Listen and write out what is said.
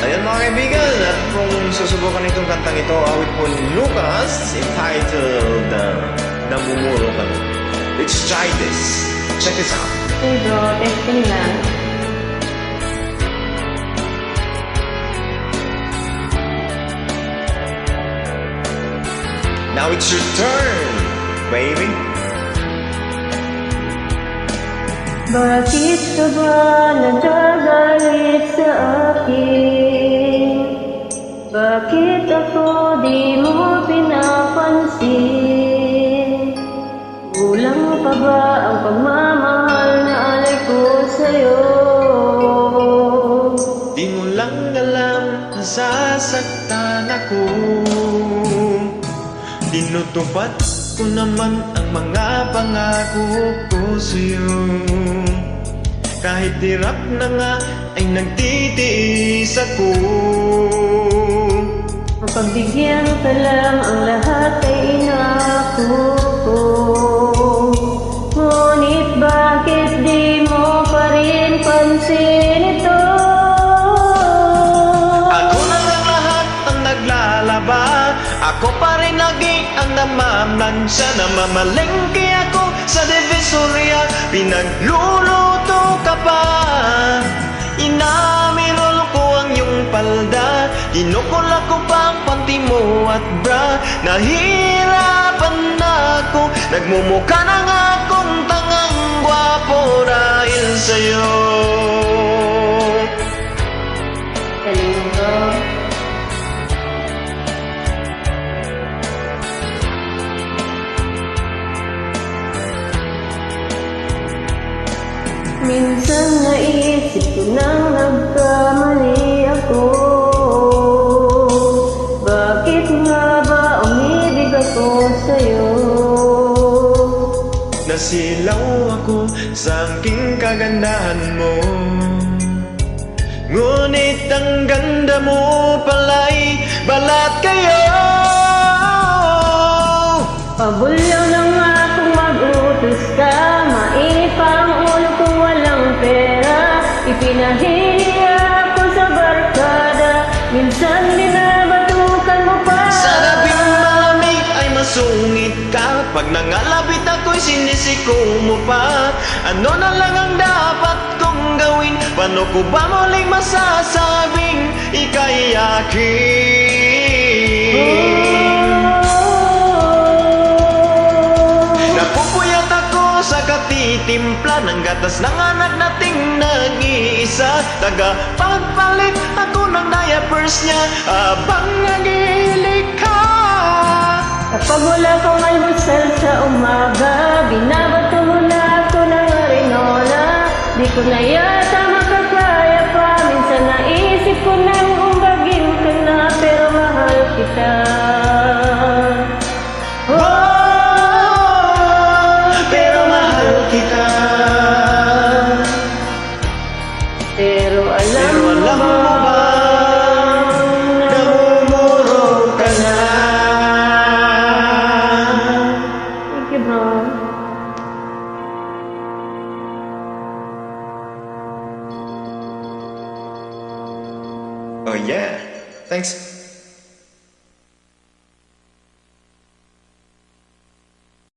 Ayan mga kaibigan, at kung susubukan itong kantang ito, awit po ni Lucas, entitled Namumuro Ka Na. Let's try this. Check this out. Hey bro, testing lang. Now it's your turn, baby. Bakit ka ba nagagalit sa akin? Bakit ako di mo pinapansin? Kulang pa ba ang pagmamahal na alay ko sa'yo? Di mo lang alam na sasaktan ako. Tinutupad ko naman ang mga pangako ko sa'yo. Kahit hirap na nga ay nagtitiis ako. Mapagbigyan ka lang ang lahat ay inako ko. Ngunit bakit di mo pa rin pansin ito? Ako na lang lahat ang naglalaba. Ako pa rin lagi ang namamansya. Namamalengke ako sa Divisoria. Pinagluluto ka pa. Inamirol ko ang iyong palda. Kinukula ko pa ang panty mo at bra. Nahirapan na ako. Nagmumukha na nga akong tangang gwapo dahil sa'yo. Galing ko. Minsan naisip ko nang nagkamali ako. Bakit nga ba umibig ako sa'yo? Nasilaw ako sa aking kagandahan mo. Ngunit ang ganda mo pala'y balat kayo. Pabulyaw na nga kung mag-utos ka. Mainit pa ang ulo kung walang pera. Ipinahihiya ako sa barkada. Minsan binabatukan mo pa. Sa gabing malamig ay masungit ka. Pag nangalapit ako'y sinisiko mo pa. Ano na lang ang dapat kong gawin? Paano ko ba muling masasabing ika'y akin? Napupuyat ako sa katitimpla ng gatas ng anak nating nag-iisa. Tagapagpalit ako ng diapers niya habang nagilik ka. Kapag wala kang almusal sa umaga, binabato mo na ako ng arenola. Di ko na yata makakaya pa. Minsan naisip ko nang umbagin ka na, pero mahal kita. Pero mahal kita. Pero alam mo ba, namumuro ka na. thank you bro. Oh yeah, thanks.